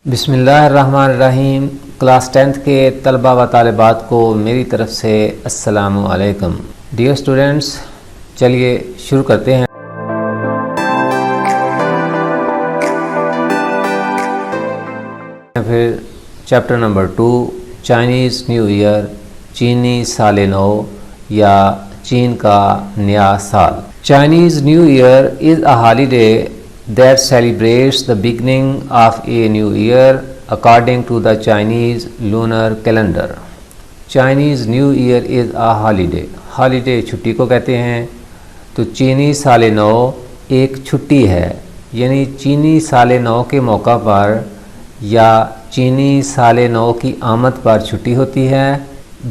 बिस्मिल्लाहिर्रहमानिर्रहीम। Class 10th के तलबा व तालिबात को मेरी तरफ से अस्सलामु अलैकुम। डियर स्टूडेंट्स, चलिए शुरू करते हैं। फिर chapter number 2, Chinese new year, चीनी साल नौ या चीन का नया साल। Chinese new year is a holiday that celebrates the beginning of a new year according to the Chinese lunar calendar. Chinese New Year is a holiday. holiday छुट्टी को कहते हैं। तो चीनी साल नौ एक छुट्टी है, यानी चीनी साल नौ के मौका पर या चीनी साल नौ की आमद पर छुट्टी होती है।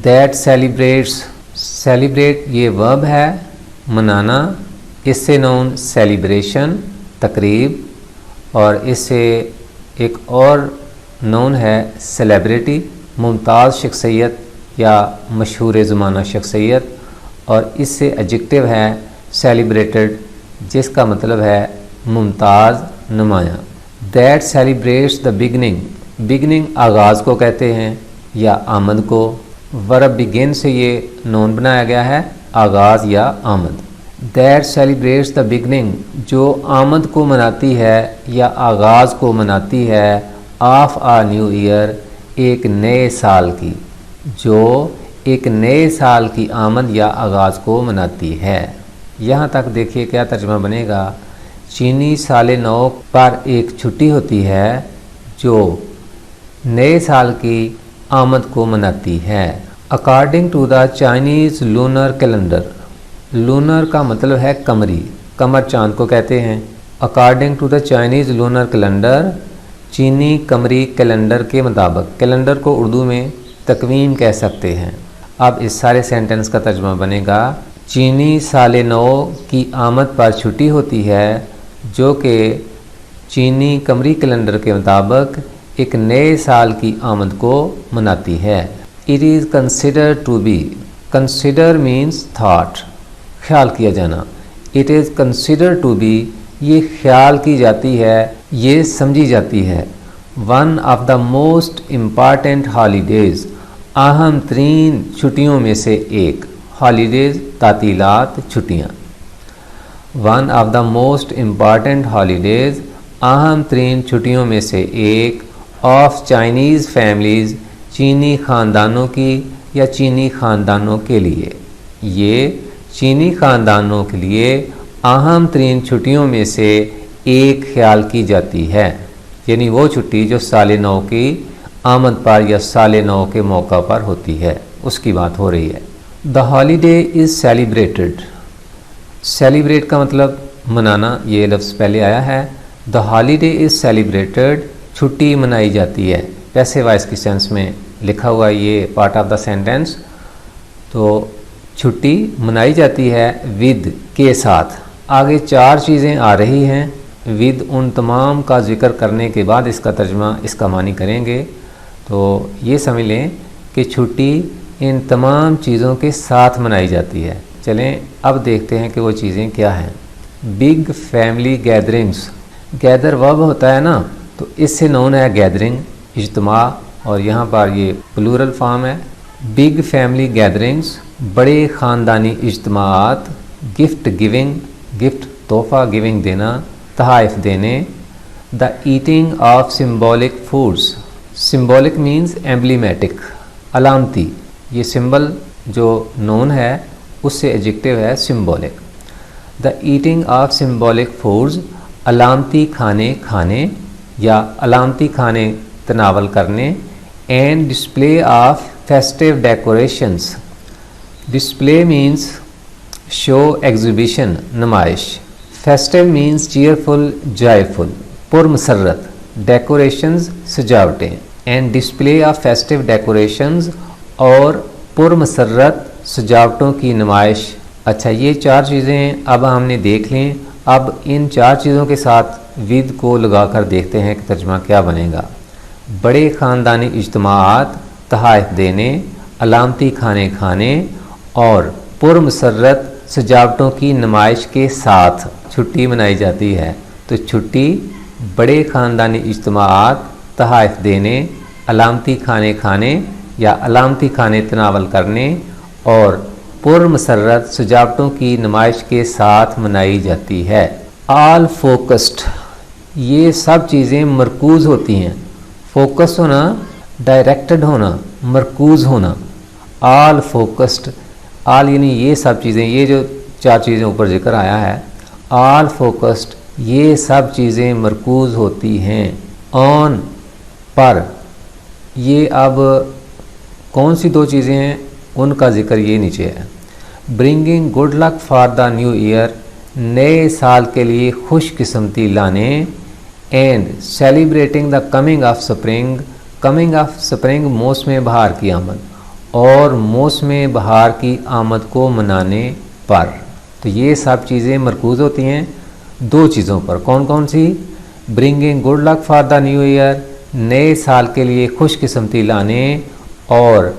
That celebrates, celebrate ये वर्ब है, मनाना, इससे नोन सेलिब्रेशन तकरीब, और इससे एक और नोन है सेलिब्रिटी, मुमताज़ शख्सियत या मशहूर ज़माना शख्सियत, और इससे एडजेक्टिव है सेलिब्रेटेड, जिसका मतलब है मुमताज़ नुमायाँ। That celebrates the beginning, beginning आगाज़ को कहते हैं या आमद को। वर्ब बिगिन से ये नोन बनाया गया है, आगाज़ या आमद। दैट सेलिब्रेट्स द बिगनिंग, जो आमद को मनाती है या आगाज़ को मनाती है, ऑफ आ न्यू ईयर, एक नए साल की, जो एक नए साल की आमद या आगाज़ को मनाती है। यहाँ तक देखिए क्या तर्जुमा बनेगा। चीनी साल नौ पर एक छुट्टी होती है जो नए साल की आमद को मनाती है। According to the Chinese lunar calendar, lunar का मतलब है कमरी, कमर चांद को कहते हैं। According to the Chinese lunar calendar, चीनी कमरी कैलेंडर के मुताबिक, कैलेंडर को उर्दू में तकवीम कह सकते हैं। अब इस सारे सेंटेंस का तर्जुमा बनेगा। चीनी साल नौ की आमद पर छुट्टी होती है जो कि चीनी कमरी कैलेंडर के मुताबिक एक नए साल की आमद को मनाती है। It is considered to be, consider means thought, ख्याल किया जाना। It is consider to be, ये ख्याल की जाती है, ये समझी जाती है। One of the most important holidays, अहम तरीन छुट्टियों में से एक। हॉलीडेज़ तातीलात, छुट्टियाँ। One of the most important holidays, अहम तरीन छुट्टियों में से एक। ऑफ चाइनीज़ फैमिलीज़, चीनी ख़ानदानों की या चीनी ख़ानदानों के लिए। ये चीनी ख़ानदानों के लिए अहम तरीन छुट्टियों में से एक ख्याल की जाती है, यानी वो छुट्टी जो साल नौ की आमद पर या साल नौ के मौका पर होती है, उसकी बात हो रही है। The holiday is celebrated, celebrate का मतलब मनाना, ये लफ्ज़ पहले आया है। द हॉलीडे इज़ सेलिब्रेटेड, छुट्टी मनाई जाती है। पैसिव वॉइस की सेंस में लिखा हुआ ये पार्ट ऑफ द सेंटेंस। तो छुट्टी मनाई जाती है विद के साथ। आगे चार चीज़ें आ रही हैं। विद उन तमाम का जिक्र करने के बाद इसका तर्जुमा, इसका मानी करेंगे। तो ये समझ लें कि छुट्टी इन तमाम चीज़ों के साथ मनाई जाती है। चलें अब देखते हैं कि वो चीज़ें क्या हैं। Big family gatherings, gather verb होता है ना, तो इससे नोन है गैदरिंग, इज्तिमा, और यहाँ पर ये प्लूरल फॉर्म है। बिग फैमिली गैदरिंग्स, बड़े ख़ानदानी इज्तिमाआत। गिफ्ट गिविंग, गिफ्ट तोहफ़ा, गिविंग देना, तहाइफ देने। The eating of symbolic foods, symbolic means emblematic, अलामती। ये सिंबल जो नोन है उससे एडजेक्टिव है symbolic. The eating of symbolic foods, अलामती खाने खाने या अलामती खाने तनावल करने। And display of festive decorations, display means show, exhibition, नुमाइश। फेस्टिव मीन्स चीयरफुल, जॉयफुल, पुरमसरत। डेकोरेशंस, सजावटें। And display of festive decorations, और पुरमसरत सजावटों की नुमाइश। अच्छा, ये चार चीज़ें अब हमने देख लें। अब इन चार चीज़ों के साथ विद को लगाकर देखते हैं कि तर्जुमा क्या बनेगा। बड़े ख़ानदानी इज्तिमाआत, तहाइफ देने, अलामती खाने खाने, और पुरमसरत सजावटों की नुमाइश के साथ छुट्टी मनाई जाती है। तो छुट्टी बड़े ख़ानदानी इज्तिमाआत, तहाइफ देने, अलामती खाने खाने या अलामती खाने तनावल करने और पुरमसरत सजावटों की नुमाइश के साथ मनाई जाती है। आल फोकस्ड, ये सब चीज़ें मरकूज़ होती हैं। फोकस होना, डायरेक्टेड होना, मरकूज़ होना। आल फोकस्ड, आल यानी ये सब चीज़ें, ये जो चार चीज़ें ऊपर जिक्र आया है, आल फोकस्ड, ये सब चीज़ें मरकूज़ होती हैं ऑन, पर। ये अब कौन सी दो चीज़ें हैं उनका जिक्र ये नीचे है। Bringing good luck for the new year, नए साल के लिए खुशकिस्मती लाने। And celebrating the coming of spring, coming of spring मौसम बहार की आमद, और मौसम बहार की आमद को मनाने पर। तो ये सब चीज़ें मरकूज़ होती हैं दो चीज़ों पर। कौन कौन सी? Bringing good luck for the new year, नए साल के लिए खुशकिस्मती लाने, और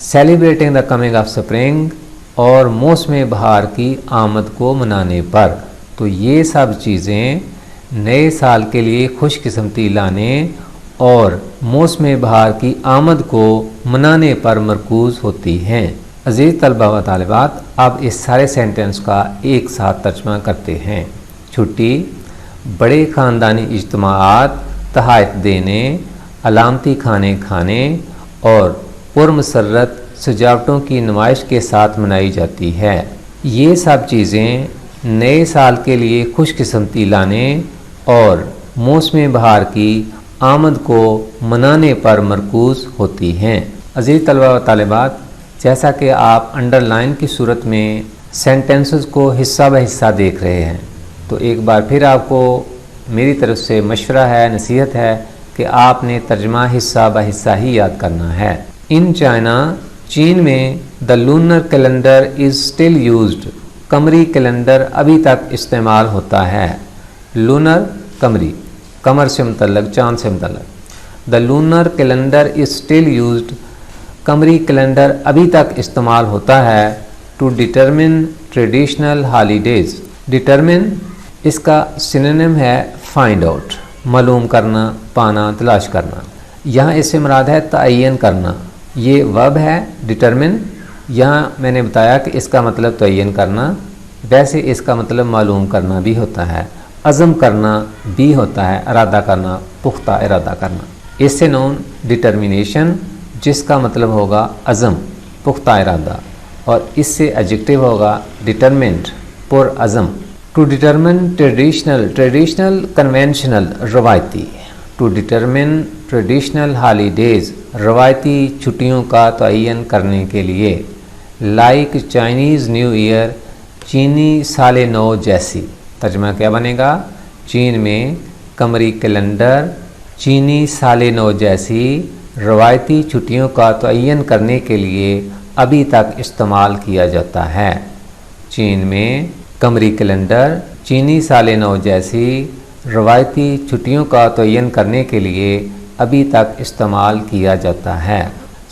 celebrating the coming of spring, और मौसम बहार की आमद को मनाने पर। तो ये सब चीज़ें नए साल के लिए खुशकिस्मती लाने और मौसम बहार की आमद को मनाने पर मरकूज़ होती हैं। अज़ीज़ तलबा व तालिबात, अब इस सारे सेंटेंस का एक साथ तर्जमा करते हैं। छुट्टी, बड़े ख़ानदानी इज्तिमाआत, तहाइफ देने, अलामती खाने खाने और पुरमसरत सजावटों की नुमाइश के साथ मनाई जाती है। ये सब चीज़ें नए साल के लिए खुशकिस्मती लाने और मौसम बहार की आमद को मनाने पर मरकूज़ होती हैं। अज़ीज़ तलबा व तालिबात, जैसा कि आप अंडरलाइन की सूरत में सेंटेंसेस को हिस्सा ब हिस्सा देख रहे हैं, तो एक बार फिर आपको मेरी तरफ से मशवरा है, नसीहत है कि आपने तर्जमा हिस्सा ब हिस्सा ही याद करना है। इन चाइना, चीन में the lunar calendar is still used, कमरी कैलेंडर अभी तक इस्तेमाल होता है। लूनर, कमरी, कमर से मुतल्लक, चाँद से मुतल्लक। The lunar calendar is still used, कमरी कैलेंडर अभी तक इस्तेमाल होता है। To determine traditional holidays, determine इसका सिनोनिम है फाइंड आउट, मालूम करना, पाना, तलाश करना। यहाँ इससे मुराद है तयन करना। ये वर्ब है डिटरमिन। यहाँ मैंने बताया कि इसका मतलब तयन करना, वैसे इसका मतलब मालूम करना भी होता है, अज़म करना भी होता है, इरादा करना, पुख्ता इरादा करना। इससे नोन डिटर्मिनेशन, जिसका मतलब होगा अज़म, पुख्ता इरादा, और इससे एडजेक्टिव होगा डिटरमिन्ड, पुरअज़म। To determine traditional, traditional conventional, रवायती। टू डिटरमिन ट्रेडिशनल हॉलीडेज़, रवायती छुट्टियों का तयन करने के लिए। लाइक चाइनीज़ न्यू ईयर, चीनी साल नौ जैसी। तर्जमा क्या बनेगा? चीन में कमरी कैलेंडर चीनी साल नौ जैसी रवायती छुट्टियों का तयन करने के लिए अभी तक इस्तेमाल किया जाता है। चीन में कमरी कैलेंडर चीनी साल नौ जैसी रवायती छुट्टियों का तयन करने के लिए अभी तक इस्तेमाल किया जाता है।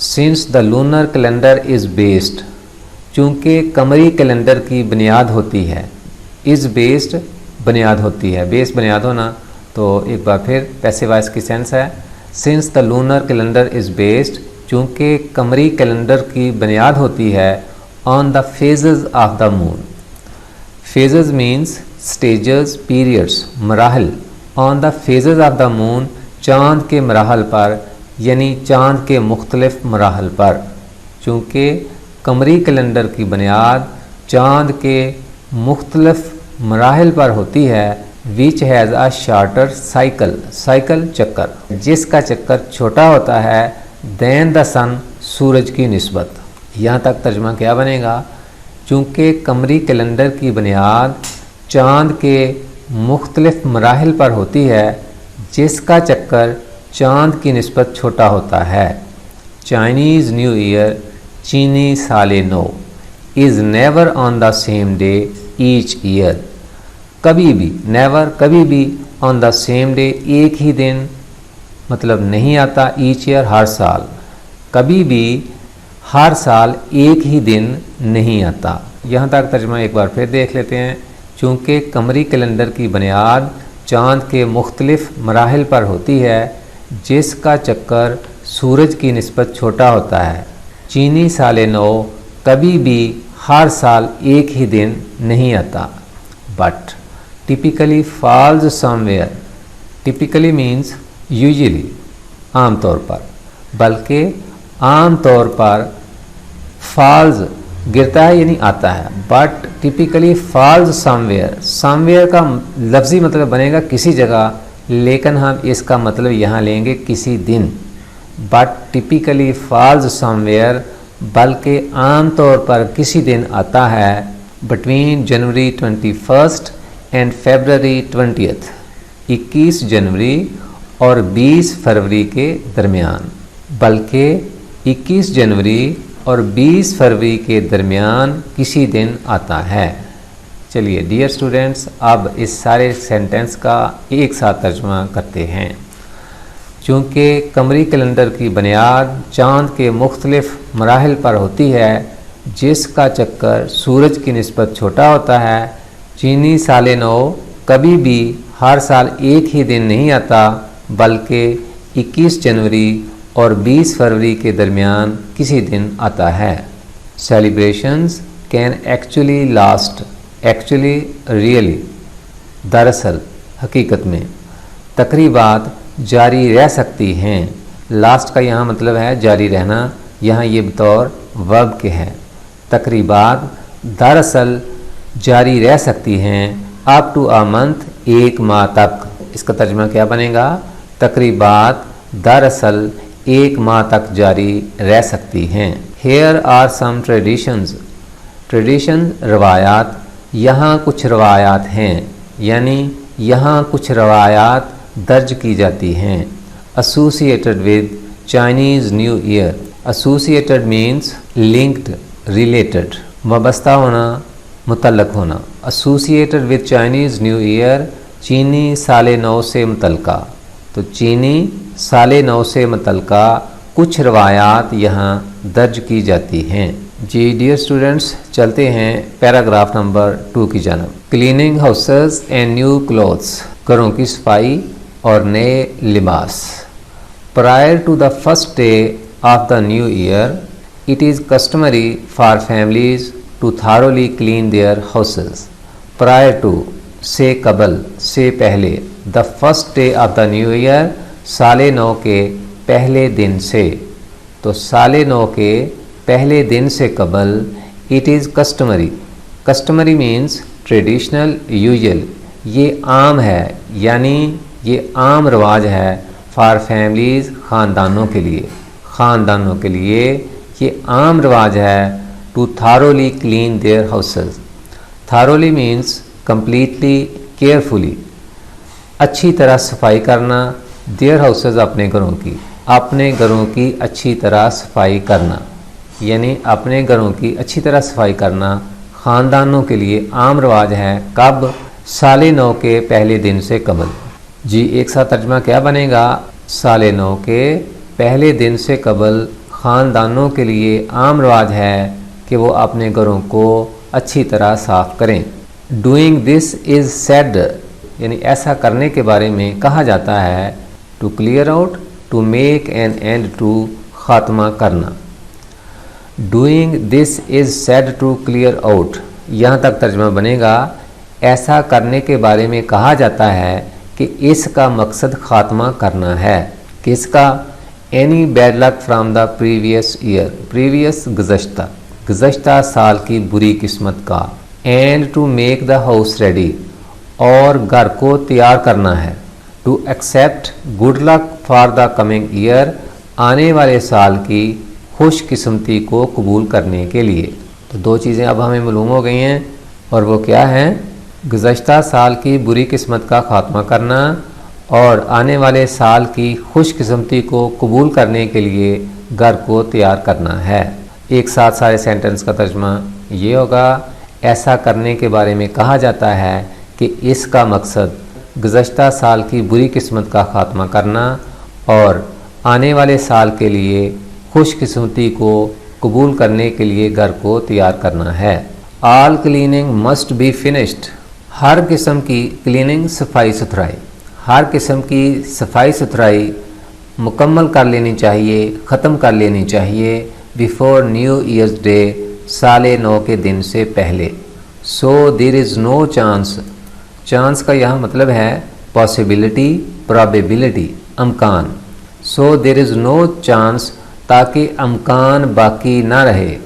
Since the lunar calendar is based, चूँकि कमरी कैलेंडर की बुनियाद होती है। इज़ बेस्ड बुनियाद होती है, बेस बुनियाद होना, तो एक बार फिर पैसिव वॉइस की सेंस है since the lunar calendar is based, चूँकि कमरी कैलेंडर की बुनियाद होती है on the phases of the moon. Phases means stages, periods, मराहल। On the phases of the moon, चाँद के मराहल पर, यानी चाँद के मुख्तलिफ मराहल पर। चूँकि कमरी कैलेंडर की बुनियाद चाँद के मुख्तलिफ मराहल पर होती है, which has a shorter cycle, cycle चक्कर, जिसका चक्कर छोटा होता है दैन द सन, सूरज की निस्बत। यहाँ तक तर्जमा क्या बनेगा? चूँकि कमरी कैलेंडर की बुनियाद चाँद के मुख्तलिफ मराहल पर होती है, जिसका चक्कर चाँद की निस्बत छोटा होता है। चाइनीज़ न्यू ईयर, चीनी साल नौ, is never on the same day each year, कभी भी, नेवर कभी भी, ऑन द सेम डे एक ही दिन, मतलब नहीं आता, ईच ईयर हर साल, कभी भी हर साल एक ही दिन नहीं आता। यहाँ तक तर्जमा एक बार फिर देख लेते हैं। चूँकि कमरी कैलेंडर की बुनियाद चाँद के मुख्तलिफ मराहल पर होती है, जिसका चक्कर सूरज की निस्बत छोटा होता है। चीनी साले नौ कभी भी हर साल एक ही दिन नहीं आता। But typically falls somewhere, typically means usually, आमतौर पर, बल्कि आमतौर पर फॉल्स गिरता है यानी आता है। But typically falls somewhere, somewhere का लफ्ज़ी मतलब बनेगा किसी जगह, लेकिन हम इसका मतलब यहाँ लेंगे किसी दिन। बट टिपिकली फॉल्स समवेयर, बल्कि आमतौर पर किसी दिन आता है बिटवीन जनवरी 21 एंड फरवरी 20, 21 जनवरी और 20 फरवरी के दरमियान, बल्कि 21 जनवरी और 20 फरवरी के दरमियान किसी दिन आता है। चलिए डियर स्टूडेंट्स, अब इस सारे सेंटेंस का एक साथ तर्जुमा करते हैं। चूँकि कमरी कैलेंडर की बुनियाद चाँद के मुख्तलिफ मराहिल पर होती है, जिसका चक्कर सूरज की निस्बत छोटा होता है, चीनी साले नौ कभी भी हर साल एक ही दिन नहीं आता, बल्कि 21 जनवरी और 20 फरवरी के दरमियान किसी दिन आता है। Celebrations can actually last, actually really, दरअसल हकीकत में, तकरीबात जारी रह सकती हैं। लास्ट का यहाँ मतलब है जारी रहना, यहाँ ये बतौर वर्ब के है। तकरीबात दरअसल जारी रह सकती हैं अप टू अ मंथ, एक माह तक। इसका तर्जुमा क्या बनेगा? तकरीबात दरअसल एक माह तक जारी रह सकती हैं। Here are some traditions, tradition रवायात, यहाँ कुछ रवायात हैं, यानी यहाँ कुछ रवायात दर्ज की जाती हैं। Associated with Chinese new year, associated means linked, related, वाबस्ता होना, मुतल्लक होना। Associated with Chinese new year, चीनी साले नौ से मुतल्लका। तो चीनी साले नौ से मुतल्लका कुछ रवायात यहाँ दर्ज की जाती हैं। जी डियर स्टूडेंट्स, चलते हैं पैराग्राफ नंबर 2 की जानब। Cleaning houses and new clothes, घरों की सफाई और नए लिबास। Prior to the first day of the new year, it is customary for families to thoroughly clean their houses. Prior to, से कबल, से पहले, the first day of the new year, साले नौ के पहले दिन से। तो साले नौ के पहले दिन से कबल, it is customary, customary means traditional, usual, ये आम है, यानी ये आम रवाज है, for families, ख़ानदानों के लिए, ख़ानदानों के लिए ये आम रवाज है। To thoroughly clean their houses, thoroughly means completely, carefully, अच्छी तरह सफाई करना। देयर हाउसेस, अपने घरों की, अपने घरों की अच्छी तरह सफाई करना, यानी अपने घरों की अच्छी तरह सफाई करना ख़ानदानों के लिए आम रवाज है। कब? साले नौ के पहले दिन से कबल। जी एक साथ तर्जमा क्या बनेगा? साले नौ के पहले दिन से कबल ख़ानदानों के लिए आम रवाज है कि वो अपने घरों को अच्छी तरह साफ़ करें। डूइंग दिस इज़ सेड, यानी ऐसा करने के बारे में कहा जाता है। To clear out, to make an end, to ख़ात्मा करना। Doing this is said to clear out, यहाँ तक तर्जुमा बनेगा ऐसा करने के बारे में कहा जाता है कि इसका मकसद ख़ात्मा करना है। किसका? Any bad luck from the previous year, previous गुज़श्ता, गुज़श्ता साल की बुरी किस्मत का। And to make the house ready, और घर को तैयार करना है। To accept good luck for the coming year, आने वाले साल की खुशकिस्मती को कबूल करने के लिए। तो दो चीज़ें अब हमें मालूम हो गई हैं, और वो क्या हैं? गुज़श्ता साल की बुरी किस्मत का ख़ात्मा करना और आने वाले साल की खुशकिस्मती को कबूल करने के लिए घर को तैयार करना है। एक साथ सारे सेंटेंस का तर्जुमा ये होगा, ऐसा करने के बारे में कहा जाता है कि इसका मकसद गुज़श्ता साल की बुरी किस्मत का ख़ात्मा करना और आने वाले साल के लिए खुशकिस्मती को कबूल करने के लिए घर को तैयार करना है। All cleaning must be finished, हर किस्म की क्लीनिंग, सफाई सुथराई, हर किस्म की सफाई सुथराई मुकम्मल कर लेनी चाहिए, ख़त्म कर लेनी चाहिए बिफोर न्यू ईयर्स डे, साले नौ के दिन से पहले। So there is no chance, chance का यहाँ मतलब है पॉसिबिलिटी, प्रोबेबिलिटी, अमकान। So there is no chance, ताकि अमकान बाकी ना रहे,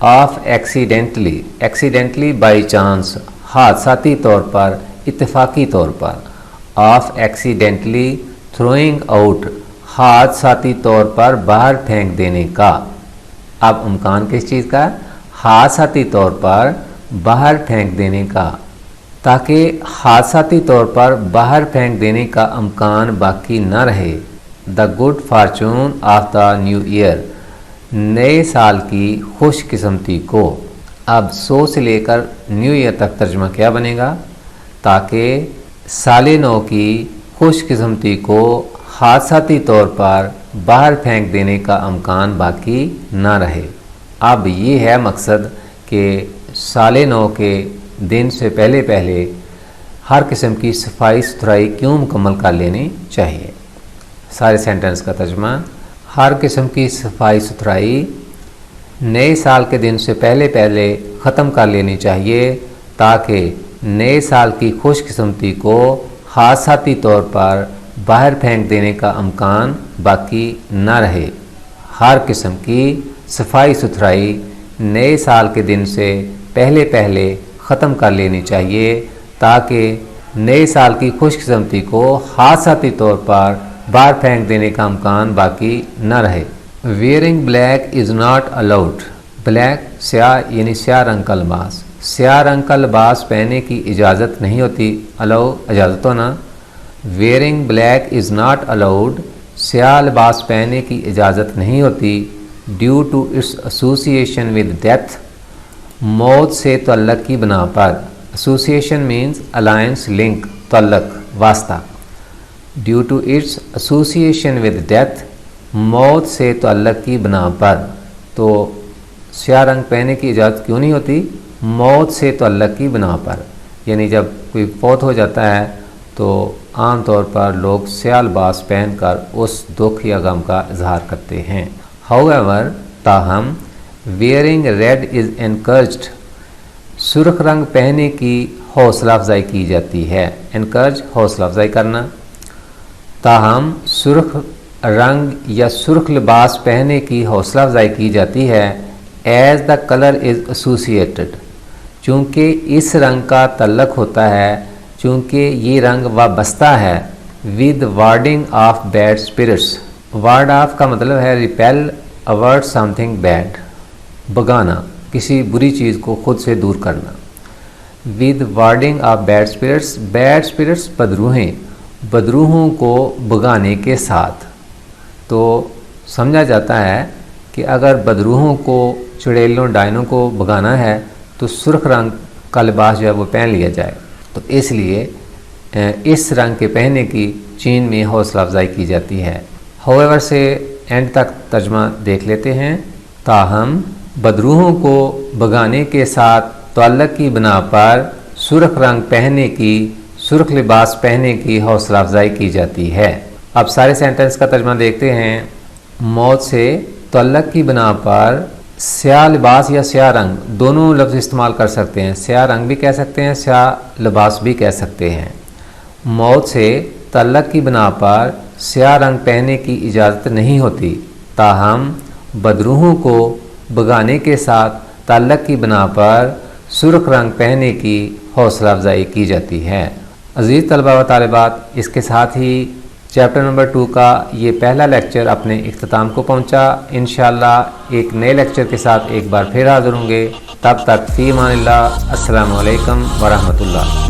of accidentally, accidentally by chance, हादसाती तौर पर, इत्तेफाकी तौर पर, ऑफ एक्सीडेंटली थ्रोइंग आउट, हादसाती तौर पर बाहर फेंक देने का। अब इम्कान किस चीज़ का? हादसाती तौर पर बाहर फेंक देने का, ताकि हादसाती तौर पर बाहर फेंक देने का इम्कान बाकी न रहे। The good Fortune of the new year, नए साल की खुशकिस्मती को। अब सो से लेकर न्यू ईयर तक तर्जमा क्या बनेगा? ताकि साले नौ की खुशकिस्मती को हादसाती तौर पर बाहर फेंक देने का इम्कान बाकी ना रहे। अब ये है मकसद कि साले नौ के दिन से पहले पहले हर किस्म की सफाई सुथराई क्यों मुकम्मल कर लेनी चाहिए। सारे सेंटेंस का तर्जमा, हर किस्म की सफाई सुथराई नए साल के दिन से पहले पहले ख़त्म कर लेनी चाहिए, ताकि नए साल की खुशकिस्मती को हादसाती तौर पर बाहर फेंक देने का इम्कान बाकी न रहे। हर किस्म की सफाई सुथराई नए साल के दिन से पहले पहले ख़त्म कर लेनी चाहिए, ताकि नए साल की खुशकिस्मती को हादसाती तौर पर बाहर फेंक देने का इम्कान बाकी न रहे। Wearing black is not allowed, black स्याह यानी स्याह रंग का लिबास, स्याह रंग का लिबास पहनने की इजाज़त नहीं होती। अलाउ इजाज़त हो ना। Wearing black is not allowed, स्याह लिबास पहनने की इजाज़त नहीं होती। Due to its association with death, मौत से तअल्लुक़ की बिना पर। एसोसिएशन मीन्स अलायंस, लिंक, तअल्लुक़, वास्ता। Due to its association with death, मौत से तअल्लुक़ की बिना पर। तो स्याह रंग पहनने की इजाज़त क्यों नहीं होती? मौत से तअल्लुक़ की बिना पर, यानी जब कोई फौत हो जाता है तो आम तौर पर लोग स्याह लिबास पहनकर उस दुख या गम का इजहार करते हैं। हाउएवर, ताहम, वेयरिंग रेड इज़ एनकरेज्ड, सुर्ख रंग पहनने की हौसला अफजाई की जाती है। एनकरेज, हौसला अफजाई करना। ताहम सुर्ख रंग या सुर्ख लिबास पहनने की हौसला अफजाई की जाती है। As the colour is associated, चूँकि इस रंग का तल्लक होता है, चूँकि ये रंग वाबस्ता है with warding off bad spirits. Ward off का मतलब है रिपेल, अवर्ट समथिंग बैड, भगाना, किसी बुरी चीज़ को खुद से दूर करना। With warding off bad spirits, bad spirits बदरूहें, बदरूहों को भगाने के साथ। तो समझा जाता है कि अगर बदरूहों को, चुड़ैलों, डायनों को भगाना है तो सुर्ख रंग का लिबास जो है वो पहन लिया जाए। तो इसलिए इस रंग के पहनने की चीन में हौसला अफजाई की जाती है। हाउएवर से एंड तक तर्जमा देख लेते हैं। ताहम बदरूहों को भगाने के साथ तअल्लुक़ की बिना पर सुर्ख रंग पहनने की, सुर्ख लिबास पहनने की हौसला अफजाई की जाती है। अब सारे सेंटेंस का तर्जमा देखते हैं। मौत से तअल्लुक़ की बिना पर स्याह लिबास या स्याह रंग दोनों लफ्ज़ इस्तेमाल कर सकते हैं। स्याह रंग भी कह सकते हैं, स्याह लिबास भी कह सकते हैं। मौत से तअल्लुक़ की बिना पर स्याह रंग पहनने की इजाज़त नहीं होती, ताहम बदरूहों को भगाने के साथ तअल्लुक़ की बिना पर सुर्ख रंग पहनने की हौसला अफजाई की जाती है। अज़ीज़ तलबा व तालिबात, इसके साथ ही चैप्टर नंबर 2 का ये पहला लेक्चर अपने इख्तिताम को पहुंचा। इंशाअल्लाह एक नए लेक्चर के साथ एक बार फिर हाज़िर होंगे। तब तक फ़ी अमानिल्लाह, अस्सलामु अलैकुम व रहमतुल्लाह।